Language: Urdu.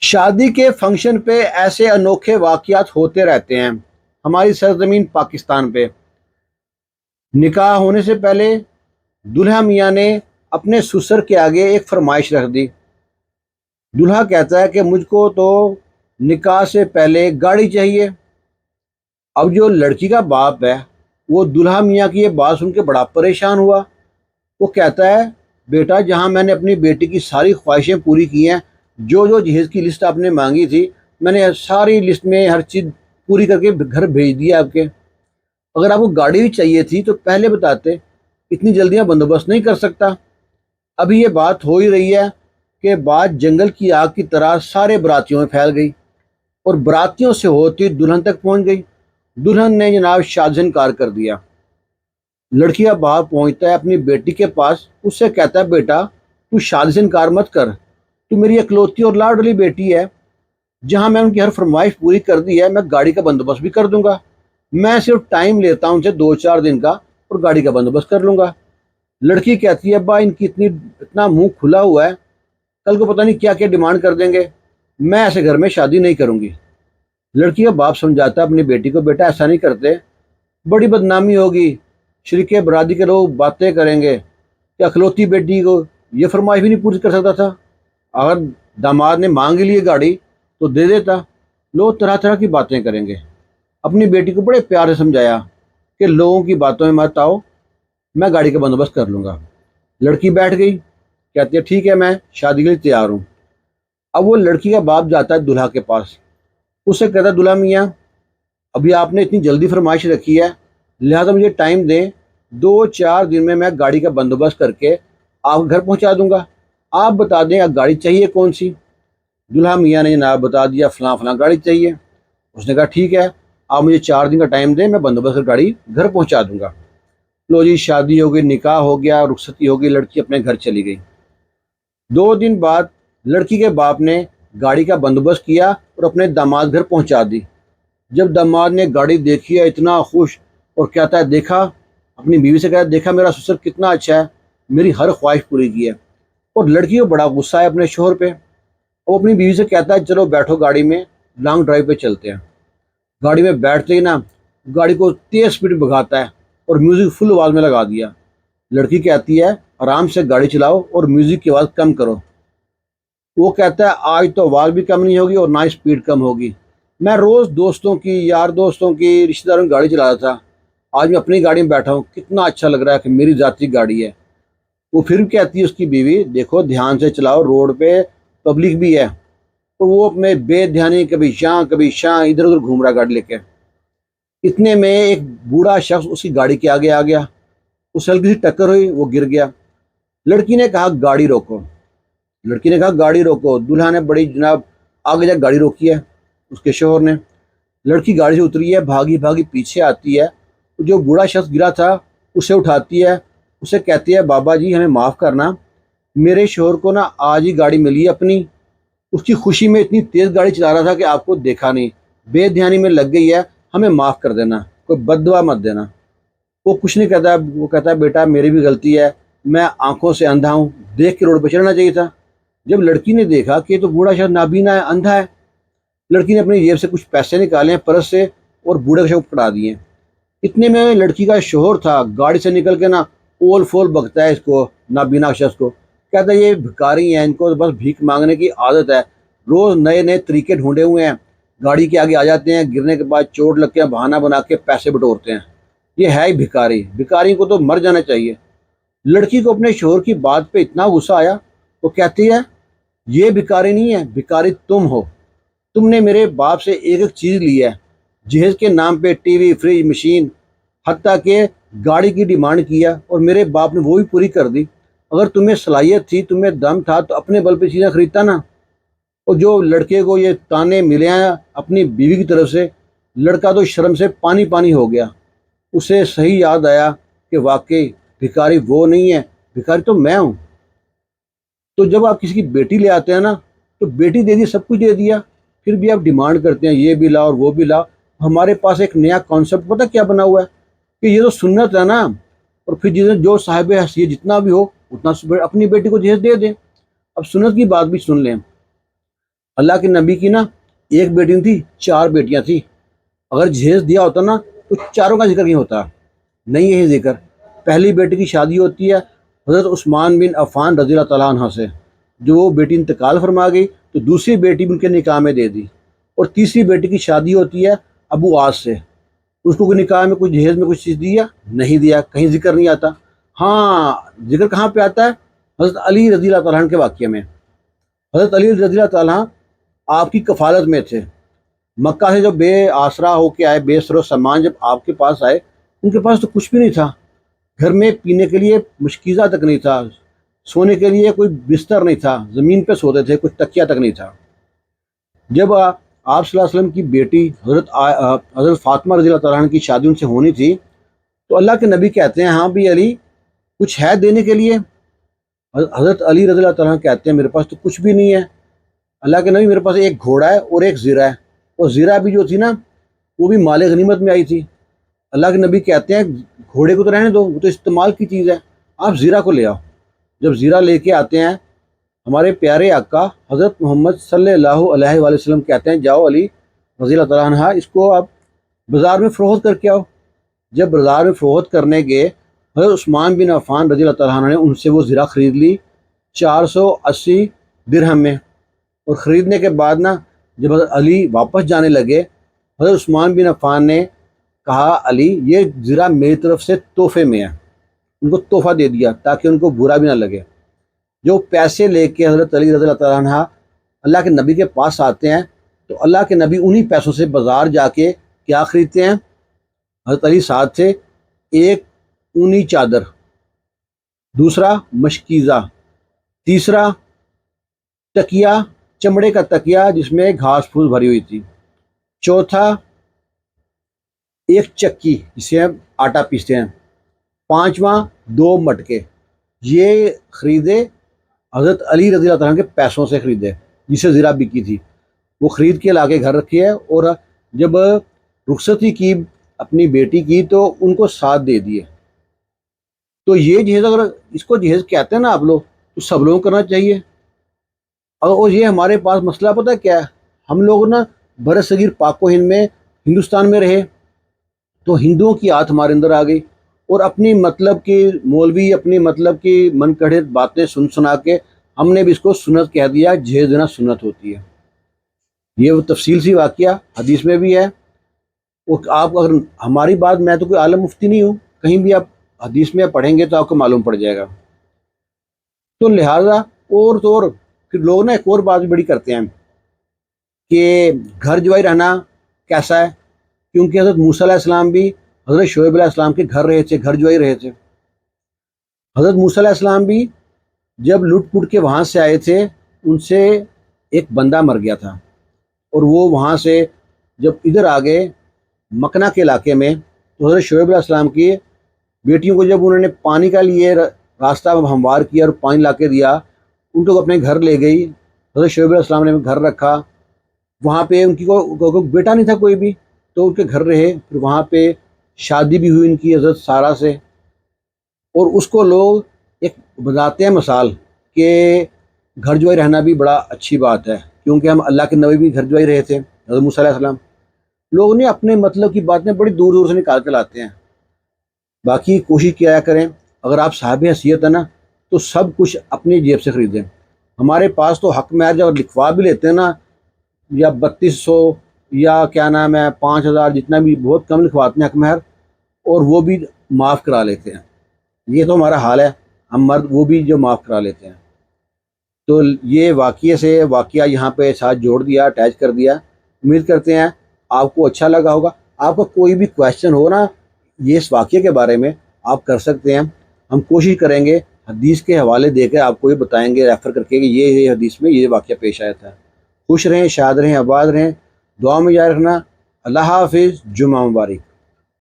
شادی کے فنکشن پہ ایسے انوکھے واقعات ہوتے رہتے ہیں ہماری سرزمین پاکستان پہ۔ نکاح ہونے سے پہلے دلہا میاں نے اپنے سسر کے آگے ایک فرمائش رکھ دی۔ دلہا کہتا ہے کہ مجھ کو تو نکاح سے پہلے گاڑی چاہیے۔ اب جو لڑکی کا باپ ہے وہ دلہا میاں کی یہ بات سن کے بڑا پریشان ہوا۔ وہ کہتا ہے بیٹا، جہاں میں نے اپنی بیٹی کی ساری خواہشیں پوری کی ہیں، جو جو جہیز کی لسٹ آپ نے مانگی تھی میں نے ساری لسٹ میں ہر چیز پوری کر کے گھر بھیج دیا آپ کے۔ اگر آپ کو گاڑی بھی چاہیے تھی تو پہلے بتاتے، اتنی جلدی میں بندوبست نہیں کر سکتا۔ ابھی یہ بات ہو ہی رہی ہے کہ بات جنگل کی آگ کی طرح سارے براتیوں میں پھیل گئی اور براتیوں سے ہوتی دلہن تک پہنچ گئی۔ دلہن نے جناب شادی سے انکار کر دیا۔ لڑکی کا باپ پہنچتا ہے اپنی بیٹی کے پاس، اس سے کہتا ہے بیٹا تو شادی سے انکار مت کر، تو میری اکلوتی اور لاڈلی بیٹی ہے، جہاں میں ان کی ہر فرمائش پوری کر دی ہے میں گاڑی کا بندوبست بھی کر دوں گا۔ میں صرف ٹائم لیتا ہوں ان سے 2-4 دن کا اور گاڑی کا بندوبست کر لوں گا۔ لڑکی کہتی ہے ابا ان کی اتنا منہ کھلا ہوا ہے، کل کو پتہ نہیں کیا کیا ڈیمانڈ کر دیں گے، میں ایسے گھر میں شادی نہیں کروں گی۔ لڑکی کا باپ سمجھاتا ہے اپنی بیٹی کو بیٹا ایسا نہیں کرتے، بڑی بدنامی ہوگی، شریک برادری کے لوگ باتیں کریں گے کہ اکلوتی بیٹی کو یہ فرمائش بھی نہیں پوری کر سکتا تھا، اگر داماد نے مانگ لی ہے گاڑی تو دے دیتا، لوگ طرح طرح کی باتیں کریں گے۔ اپنی بیٹی کو بڑے پیار سے سمجھایا کہ لوگوں کی باتوں میں مت آؤ، میں گاڑی کا بندوبست کر لوں گا۔ لڑکی بیٹھ گئی، کہتی ہے ٹھیک ہے میں شادی کے لیے تیار ہوں۔ اب وہ لڑکی کا باپ جاتا ہے دلہا کے پاس، اس سے کہتا ہے دلہا میاں ابھی آپ نے اتنی جلدی فرمائش رکھی ہے، لہٰذا مجھے ٹائم دیں، 2-4 دن میں گاڑی کا بندوبست کر کے آپ گھر پہنچا دوں گا، آپ بتا دیں آپ گاڑی چاہیے کون سی۔ دلہا میاں نے جناب بتا دیا فلاں فلاں گاڑی چاہیے۔ اس نے کہا ٹھیک ہے آپ مجھے 4 دن کا ٹائم دیں، میں بندوبست کر گاڑی گھر پہنچا دوں گا۔ لو جی شادی ہو گئی، نکاح ہو گیا، رخصتی ہو گئی، لڑکی اپنے گھر چلی گئی۔ 2 دن بعد لڑکی کے باپ نے گاڑی کا بندوبست کیا اور اپنے داماد گھر پہنچا دی۔ جب داماد نے گاڑی دیکھی ہے اتنا خوش اور کہتا ہے دیکھا، اپنی بیوی سے کہتا ہے دیکھا میرا سسر کتنا اچھا ہے، میری ہر خواہش پوری کی ہے۔ اور لڑکی کو بڑا غصہ ہے اپنے شوہر پہ، وہ اپنی بیوی سے کہتا ہے چلو بیٹھو گاڑی میں، لانگ ڈرائیو پہ چلتے ہیں۔ گاڑی میں بیٹھتے ہی نا گاڑی کو تیز سپیڈ میں بھگاتا ہے اور میوزک فل آواز میں لگا دیا۔ لڑکی کہتی ہے آرام سے گاڑی چلاؤ اور میوزک کی آواز کم کرو۔ وہ کہتا ہے آج تو آواز بھی کم نہیں ہوگی اور نہ سپیڈ کم ہوگی، میں روز دوستوں کی، یار دوستوں کی، رشتہ داروں کی گاڑی چلاتا تھا، آج میں اپنی گاڑی میں بیٹھا ہوں، کتنا اچھا لگ رہا ہے کہ میری ذاتی گاڑی ہے۔ وہ پھر کہتی ہے اس کی بیوی دیکھو دھیان سے چلاؤ، روڈ پہ پبلک بھی ہے۔ تو وہ اپنے بے دھیانی کبھی شاں ادھر ادھر گھوم رہا گاڑی لے کے۔ اتنے میں ایک بوڑھا شخص اس کی گاڑی کے آگے آ گیا، اس ہلکی سی ٹکر ہوئی، وہ گر گیا۔ لڑکی نے کہا گاڑی روکو، گاڑی روکو۔ دلہا نے بڑی جناب آگے جا گاڑی روکی ہے اس کے شوہر نے۔ لڑکی گاڑی سے اتری ہے، بھاگی بھاگی پیچھے آتی ہے، جو بوڑھا شخص گرا تھا اسے اٹھاتی ہے، اسے کہتی ہے بابا جی ہمیں معاف کرنا، میرے شوہر کو نا آج ہی گاڑی ملی ہے اپنی، اس کی خوشی میں اتنی تیز گاڑی چلا رہا تھا کہ آپ کو دیکھا نہیں، بے دھیانی میں لگ گئی ہے، ہمیں معاف کر دینا، کوئی بد دعا مت دینا۔ وہ کچھ نہیں کہتا، وہ کہتا ہے بیٹا میری بھی غلطی ہے، میں آنکھوں سے اندھا ہوں، دیکھ کے روڈ پہ چڑھنا چاہیے تھا۔ جب لڑکی نے دیکھا کہ یہ تو بوڑھا شخص نابینا ہے، اندھا ہے، لڑکی نے اپنی جیب سے کچھ پیسے نکالے ہیں پرس سے اور بوڑھے کا شخص پکڑا دیے۔ اتنے میں لڑکی کا شوہر تھا، گاڑی سے نکل کے نا اول فول بکتا ہے اس کو نابینا شخص کو، کہتا ہے یہ بھکاری ہیں، ان کو بس بھیک مانگنے کی عادت ہے، روز نئے نئے طریقے ڈھونڈے ہوئے ہیں، گاڑی کے آگے آ جاتے ہیں، گرنے کے بعد چوٹ لگ کے بہانہ بنا کے پیسے بٹورتے ہیں، یہ ہے ہی بھکاری، بھکاری کو تو مر جانا چاہیے۔ لڑکی کو اپنے شوہر کی بات پہ اتنا غصہ آیا، وہ کہتی ہے یہ بھکاری نہیں ہے، بھکاری تم ہو، تم نے میرے باپ سے ایک ایک چیز لی ہے، جہیز کے نام پہ ٹی وی، فریج، مشین، حتیٰ کہ گاڑی کی ڈیمانڈ کیا اور میرے باپ نے وہ بھی پوری کر دی۔ اگر تمہیں صلاحیت تھی، تمہیں دم تھا تو اپنے بل پہ چیزیں خریدتا نا۔ اور جو لڑکے کو یہ تانے ملے ہیں اپنی بیوی کی طرف سے، لڑکا تو شرم سے پانی پانی ہو گیا۔ اسے صحیح یاد آیا کہ واقعی بھکاری وہ نہیں ہے، بھکاری تو میں ہوں۔ تو جب آپ کسی کی بیٹی لے آتے ہیں نا تو بیٹی دے دی، سب کچھ دے دیا، پھر بھی آپ ڈیمانڈ کرتے ہیں یہ بھی لاؤ اور وہ بھی لاؤ۔ ہمارے پاس ایک نیا کانسیپٹ پتہ کیا بنا ہوا ہے کہ یہ تو سنت ہے نا، اور پھر جو صاحب حیثیت جتنا بھی ہو اتنا اپنی بیٹی کو جہیز دے دیں۔ اب سنت کی بات بھی سن لیں، اللہ کے نبی کی نا ایک بیٹی نہیں تھی، 4 بیٹیاں تھیں. اگر جہیز دیا ہوتا نا تو چاروں کا ذکر نہیں ہوتا. نہیں ہے ذکر. پہلی بیٹی کی شادی ہوتی ہے حضرت عثمان بن عفان رضی اللہ تعالیٰ عنہ سے. جو وہ بیٹی انتقال فرما گئی تو دوسری بیٹی بھی ان کے نکاح میں دے دی. اور تیسری بیٹی کی شادی ہوتی ہے ابو عاص سے. اس کو کوئی نکاح میں کوئی جہیز میں کچھ چیز دیا نہیں دیا، کہیں ذکر نہیں آتا. ہاں ذکر کہاں پہ آتا ہے؟ حضرت علی رضی اللہ تعالیٰ عنہ کے واقعے میں. حضرت علی رضی اللہ تعالیٰ آپ کی کفالت میں تھے. مکہ سے جب بے آسرا ہو کے آئے، بے سر و سامان جب آپ کے پاس آئے، ان کے پاس تو کچھ بھی نہیں تھا. گھر میں پینے کے لیے مشکیزہ تک نہیں تھا، سونے کے لیے کوئی بستر نہیں تھا، زمین پہ سوتے تھے، کچھ تکیہ تک نہیں تھا. جب آپ صلی اللہ علیہ وسلم کی بیٹی حضرت فاطمہ رضی اللہ تعالیٰ عنہ کی شادی ان سے ہونی تھی، تو اللہ کے نبی کہتے ہیں ہاں بھی علی کچھ ہے دینے کے لیے؟ حضرت علی رضی اللہ تعالیٰ عنہ کہتے ہیں میرے پاس تو کچھ بھی نہیں ہے. اللہ کے نبی میرے پاس ایک گھوڑا ہے اور ایک زیرہ ہے. اور زیرہ بھی جو تھی نا وہ بھی مال غنیمت میں آئی تھی. اللہ کے نبی کہتے ہیں گھوڑے کو تو رہنے دو، وہ تو استعمال کی چیز ہے، آپ زیرہ کو لے آؤ. جب زیرہ لے کے آتے ہیں ہمارے پیارے آقا حضرت محمد صلی اللہ علیہ وآلہ وسلم کہتے ہیں جاؤ علی رضی اللہ تعالیٰ عنہ اس کو آپ بازار میں فروخت کر کے آؤ. جب بازار میں فروخت کرنے گئے حضرت عثمان بن عفان رضی اللہ تعالیٰ عنہ نے ان سے وہ زیرہ خرید لی 480 درہم میں. اور خریدنے کے بعد نا جب حضرت علی واپس جانے لگے، حضرت عثمان بن عفان نے کہا علی یہ زیرہ میری طرف سے تحفے میں ہے. ان کو تحفہ دے دیا تاکہ ان کو برا بھی نہ لگے. جو پیسے لے کے حضرت علی رضی اللہ تعالیٰ عنہ اللہ کے نبی کے پاس آتے ہیں تو اللہ کے نبی انہی پیسوں سے بازار جا کے کیا خریدتے ہیں؟ حضرت علی ساتھ سے ایک اونی چادر، دوسرا مشکیزہ، تیسرا تکیہ، چمڑے کا تکیہ جس میں گھاس پھوس بھری ہوئی تھی، چوتھا ایک چکی جسے ہم آٹا پیستے ہیں، پانچواں 2 مٹکے. یہ خریدے حضرت علی رضی اللہ تعالیٰ کے پیسوں سے خریدے جسے زیرہ بکی تھی. وہ خرید کے لا کے گھر رکھی ہے. اور جب رخصتی کی اپنی بیٹی کی تو ان کو ساتھ دے دیے. تو یہ جہیز اگر اس کو جہیز کہتے ہیں نا آپ لوگ تو سب لوگوں کو کرنا چاہیے. اور یہ ہمارے پاس مسئلہ پتہ کیا ہے؟ ہم لوگ نا بر صغیر پاک و ہند میں ہندوستان میں رہے تو ہندوؤں کی آت ہمارے اندر آ گئی اور اپنی مطلب کی مولوی اپنی مطلب کی من گھڑت باتیں سنا کے ہم نے بھی اس کو سنت کہہ دیا. جہیز دینا سنت ہوتی ہے. یہ وہ تفصیل سی واقعہ حدیث میں بھی ہے. اور آپ اگر ہماری بات، میں تو کوئی عالم مفتی نہیں ہوں، کہیں بھی آپ حدیث میں پڑھیں گے تو آپ کو معلوم پڑ جائے گا. تو لہٰذا اور تو اور پھر لوگ نا ایک اور بات بھی بڑی کرتے ہیں کہ گھر جوائی رہنا کیسا ہے، کیونکہ حضرت موسیٰ علیہ السلام بھی حضرت شعیب علیہ السلام کے گھر رہے تھے، گھر جوائی رہے تھے. حضرت موسیٰ علیہ السلام بھی جب لٹ پٹ کے وہاں سے آئے تھے ان سے ایک بندہ مر گیا تھا. اور وہ وہاں سے جب ادھر آ گئے مکنا کے علاقے میں تو حضرت شعیب علیہ السلام کی بیٹیوں کو جب انہوں نے پانی کا لیے راستہ ہموار کیا اور پانی لا کے دیا، ان کو اپنے گھر لے گئی. حضرت شعیب علیہ السلام نے گھر رکھا. وہاں پہ ان کی کو بیٹا نہیں تھا کوئی بھی، تو ان کے گھر رہے. پھر وہاں پہ شادی بھی ہوئی ان کی حضرت سارہ سے. اور اس کو لوگ ایک بتاتے ہیں مثال کہ گھر جوائی رہنا بھی بڑا اچھی بات ہے، کیونکہ ہم اللہ کے نبی بھی گھر جوائی رہے تھے حضرت موسیٰ علیہ السلام. لوگ نے اپنے مطلب کی باتیں بڑی دور دور سے نکال کے لاتے ہیں. باقی کوشش کیا کریں اگر آپ صاحب حیثیت ہے نا تو سب کچھ اپنی جیب سے خریدیں. ہمارے پاس تو حق مہر جب لکھوا بھی لیتے ہیں نا یا 3200 یا کیا نام ہے 5000 جتنا بھی بہت کم لکھواتے ہیں حق مہر، اور وہ بھی معاف کرا لیتے ہیں. یہ تو ہمارا حال ہے، ہم مرد وہ بھی جو معاف کرا لیتے ہیں. تو یہ واقعہ یہاں پہ ساتھ جوڑ دیا، اٹیچ کر دیا. امید کرتے ہیں آپ کو اچھا لگا ہوگا. آپ کا کوئی بھی کویشچن ہو نا یہ اس واقعے کے بارے میں آپ کر سکتے ہیں. ہم کوشش کریں گے حدیث کے حوالے دے کے آپ کو یہ بتائیں گے ریفر کر کے کہ یہ حدیث میں یہ واقعہ پیش آیا تھا. خوش رہیں، شاد رہیں، آباد رہیں، دعا میں یاد رکھنا. اللہ حافظ، جمعہ مبارک.